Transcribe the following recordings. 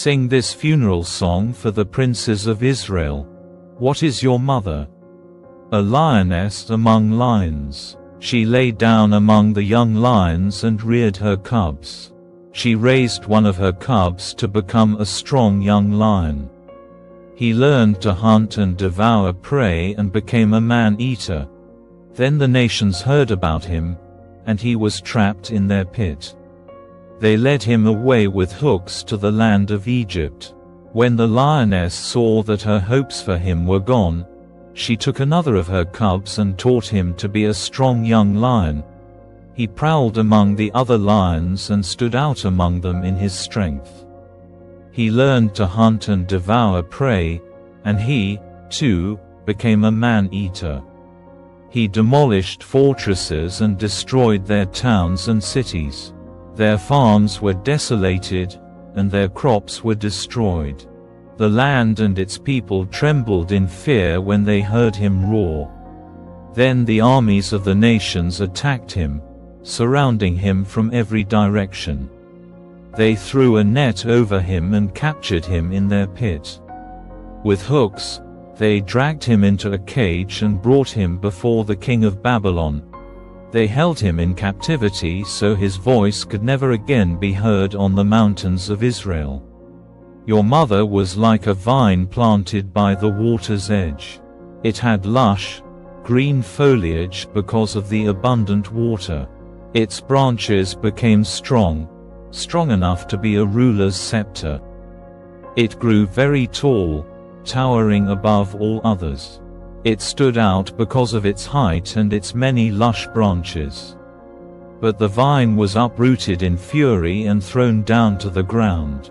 Sing this funeral song for the princes of Israel. What is your mother? A lioness among lions. She lay down among the young lions and reared her cubs. She raised one of her cubs to become a strong young lion. He learned to hunt and devour prey and became a man-eater. Then the nations heard about him, and he was trapped in their pit. They led him away with hooks to the land of Egypt. When the lioness saw that her hopes for him were gone, she took another of her cubs and taught him to be a strong young lion. He prowled among the other lions and stood out among them in his strength. He learned to hunt and devour prey, and he, too, became a man-eater. He demolished fortresses and destroyed their towns and cities. Their farms were desolated, and their crops were destroyed. The land and its people trembled in fear when they heard him roar. Then the armies of the nations attacked him, surrounding him from every direction. They threw a net over him and captured him in their pit. With hooks, they dragged him into a cage and brought him before the king of Babylon. They held him in captivity so his voice could never again be heard on the mountains of Israel. Your mother was like a vine planted by the water's edge. It had lush, green foliage because of the abundant water. Its branches became strong enough to be a ruler's scepter. It grew very tall, towering above all others. It stood out because of its height and its many lush branches. But the vine was uprooted in fury and thrown down to the ground.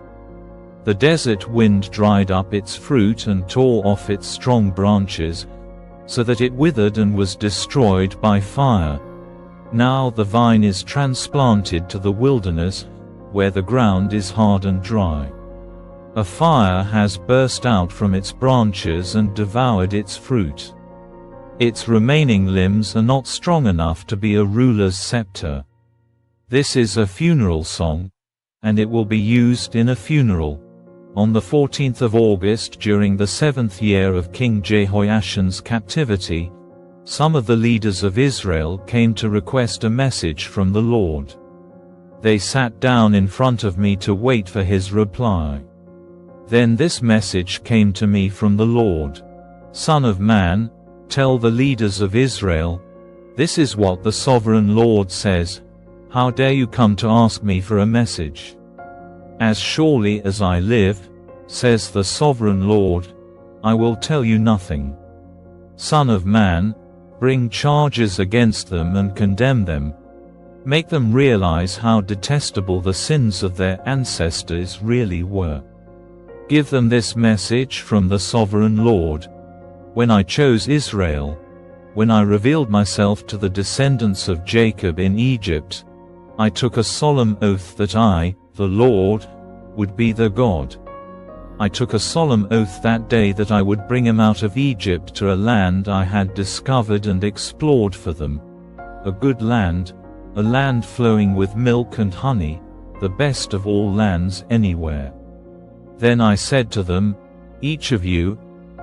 The desert wind dried up its fruit and tore off its strong branches, so that it withered and was destroyed by fire. Now the vine is transplanted to the wilderness, where the ground is hard and dry. A fire has burst out from its branches and devoured its fruit. Its remaining limbs are not strong enough to be a ruler's scepter. This is a funeral song, and it will be used in a funeral. On the 14th of August during the 7th year of King Jehoiachin's captivity, some of the leaders of Israel came to request a message from the Lord. They sat down in front of me to wait for his reply. Then this message came to me from the Lord. Son of man, tell the leaders of Israel, this is what the sovereign Lord says, how dare you come to ask me for a message? As surely as I live, says the sovereign Lord, I will tell you nothing. Son of man, bring charges against them and condemn them. Make them realize how detestable the sins of their ancestors really were. Give them this message from the sovereign Lord. When I chose Israel, when I revealed myself to the descendants of Jacob in Egypt, I took a solemn oath that I, the Lord, would be their God. I took a solemn oath that day that I would bring them out of Egypt to a land I had discovered and explored for them, a good land, a land flowing with milk and honey, the best of all lands anywhere. Then I said to them, each of you,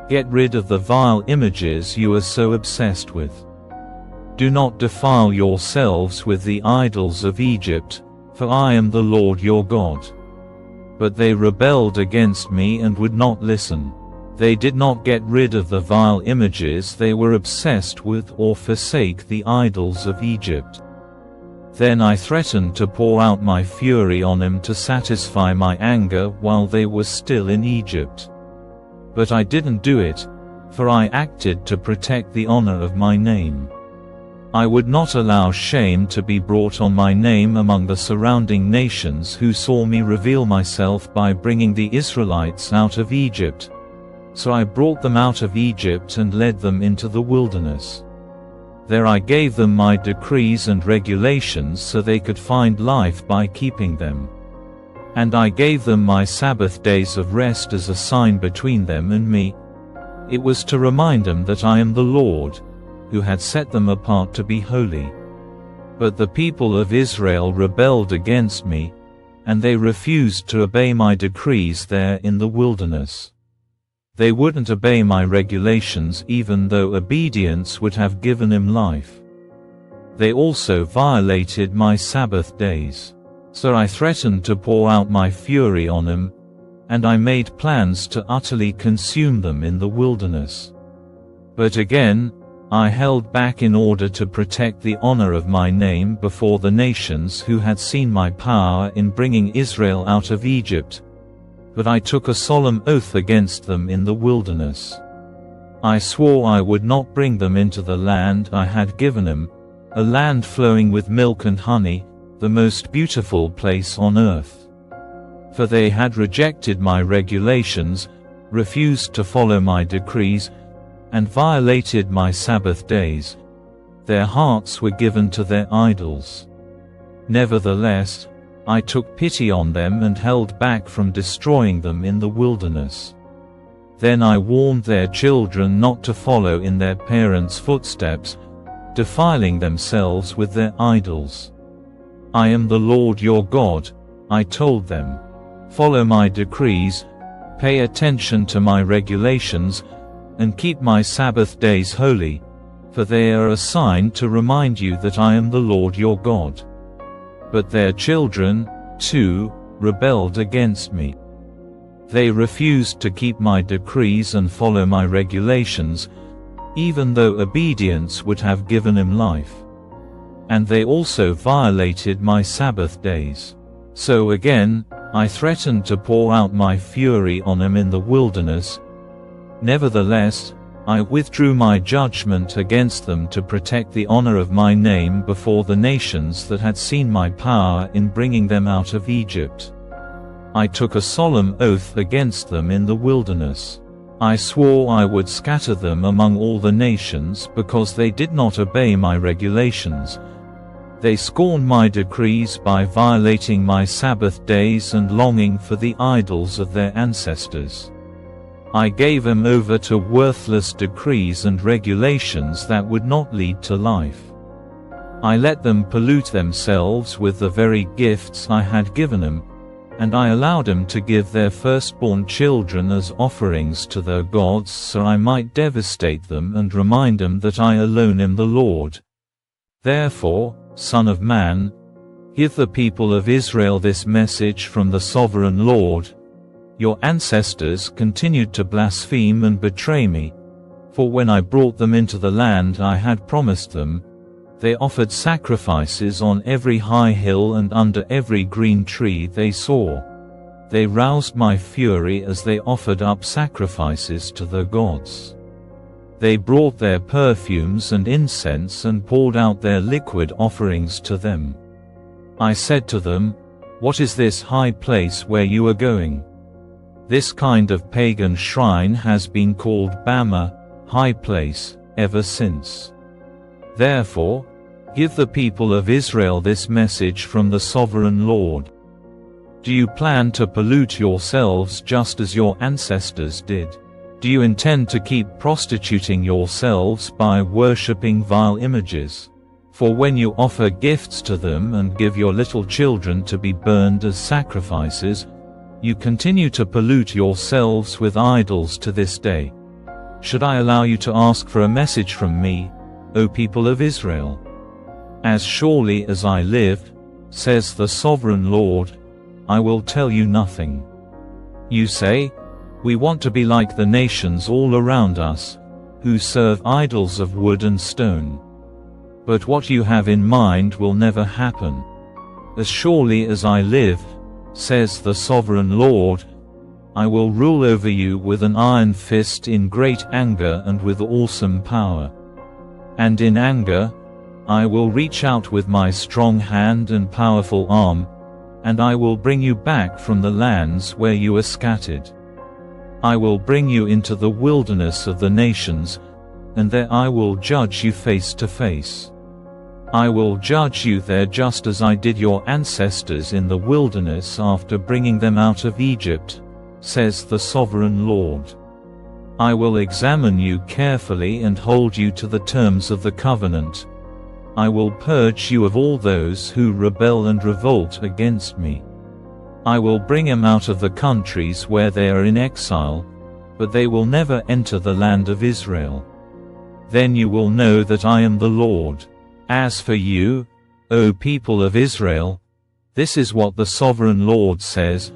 get rid of the vile images you are so obsessed with. Do not defile yourselves with the idols of Egypt, for I am the Lord your God. But they rebelled against me and would not listen. They did not get rid of the vile images they were obsessed with or forsake the idols of Egypt. Then I threatened to pour out my fury on them to satisfy my anger while they were still in Egypt. But I didn't do it, for I acted to protect the honor of my name. I would not allow shame to be brought on my name among the surrounding nations who saw me reveal myself by bringing the Israelites out of Egypt. So I brought them out of Egypt and led them into the wilderness. There I gave them my decrees and regulations so they could find life by keeping them. And I gave them my Sabbath days of rest as a sign between them and me. It was to remind them that I am the Lord, who had set them apart to be holy. But the people of Israel rebelled against me. and they refused to obey my decrees there in the wilderness. They wouldn't obey my regulations even though obedience would have given him life. They also violated my Sabbath days. So I threatened to pour out my fury on them, and I made plans to utterly consume them in the wilderness. But again, I held back in order to protect the honor of my name before the nations who had seen my power in bringing Israel out of Egypt. But I took a solemn oath against them in the wilderness. I swore I would not bring them into the land I had given them, a land flowing with milk and honey, the most beautiful place on earth. For they had rejected my regulations, refused to follow my decrees, and violated my Sabbath days. Their hearts were given to their idols. Nevertheless, I took pity on them and held back from destroying them in the wilderness. Then I warned their children not to follow in their parents' footsteps, defiling themselves with their idols. I am the Lord your God, I told them. Follow my decrees, pay attention to my regulations, and keep my Sabbath days holy, for they are a sign to remind you that I am the Lord your God. But their children, too, rebelled against me. They refused to keep my decrees and follow my regulations, even though obedience would have given him life. And they also violated my Sabbath days. So again, I threatened to pour out my fury on them in the wilderness. Nevertheless, I withdrew my judgment against them to protect the honor of my name before the nations that had seen my power in bringing them out of Egypt. I took a solemn oath against them in the wilderness. I swore I would scatter them among all the nations because they did not obey my regulations. They scorned my decrees by violating my Sabbath days and longing for the idols of their ancestors. I gave them over to worthless decrees and regulations that would not lead to life. I let them pollute themselves with the very gifts I had given them, and I allowed them to give their firstborn children as offerings to their gods so I might devastate them and remind them that I alone am the Lord. Therefore, Son of man, give the people of Israel this message from the sovereign Lord. Your ancestors continued to blaspheme and betray me, for when I brought them into the land I had promised them, they offered sacrifices on every high hill and under every green tree they saw. They roused my fury as they offered up sacrifices to their gods. They brought their perfumes and incense and poured out their liquid offerings to them. I said to them, "What is this high place where you are going?" This kind of pagan shrine has been called Bama, high place, ever since. Therefore, give the people of Israel this message from the sovereign Lord. Do you plan to pollute yourselves just as your ancestors did? Do you intend to keep prostituting yourselves by worshipping vile images? For when you offer gifts to them and give your little children to be burned as sacrifices, you continue to pollute yourselves with idols to this day. Should I allow you to ask for a message from me, O people of Israel? As surely as I live, says the sovereign Lord, I will tell you nothing. You say, "We want to be like the nations all around us, who serve idols of wood and stone." But what you have in mind will never happen. As surely as I live, says the sovereign Lord, I will rule over you with an iron fist in great anger and with awesome power. And in anger, I will reach out with my strong hand and powerful arm, and I will bring you back from the lands where you are scattered. I will bring you into the wilderness of the nations, and there I will judge you face to face. I will judge you there just as I did your ancestors in the wilderness after bringing them out of Egypt, says the sovereign Lord. I will examine you carefully and hold you to the terms of the covenant. I will purge you of all those who rebel and revolt against me. I will bring them out of the countries where they are in exile, but they will never enter the land of Israel. Then you will know that I am the Lord. As for you, O people of Israel, this is what the sovereign Lord says: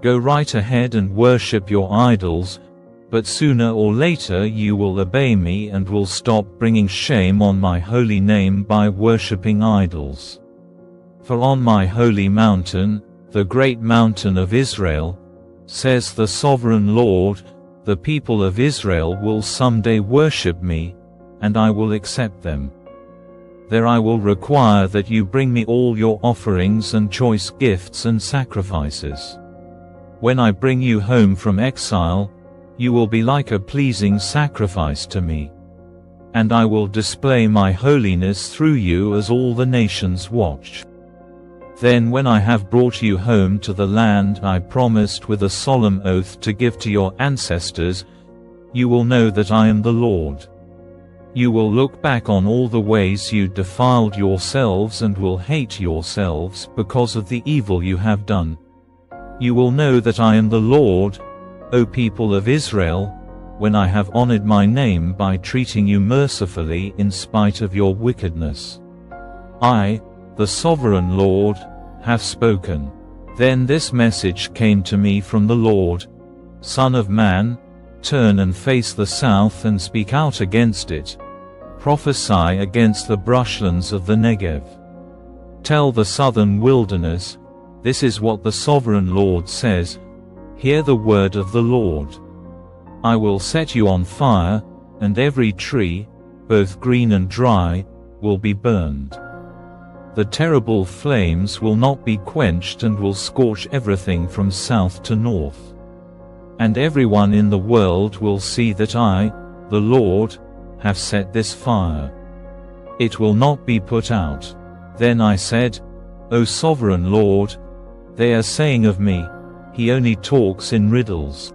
Go right ahead and worship your idols, but sooner or later you will obey me and will stop bringing shame on my holy name by worshipping idols. For on my holy mountain, the great mountain of Israel, says the sovereign Lord, the people of Israel will someday worship me, and I will accept them. There I will require that you bring me all your offerings and choice gifts and sacrifices. When I bring you home from exile, you will be like a pleasing sacrifice to me. And I will display my holiness through you as all the nations watch. Then when I have brought you home to the land I promised with a solemn oath to give to your ancestors, you will know that I am the Lord. You will look back on all the ways you defiled yourselves and will hate yourselves because of the evil you have done. You will know that I am the Lord, O people of Israel, when I have honored my name by treating you mercifully in spite of your wickedness. I, the sovereign Lord, have spoken. Then this message came to me from the Lord: Son of man, turn and face the south and speak out against it. Prophesy against the brushlands of the Negev. Tell the southern wilderness, this is what the sovereign Lord says: Hear the word of the Lord. I will set you on fire, and every tree, both green and dry, will be burned. The terrible flames will not be quenched and will scorch everything from south to north. And everyone in the world will see that I, the Lord, have set this fire. It will not be put out. Then I said, O sovereign Lord, they are saying of me, he only talks in riddles.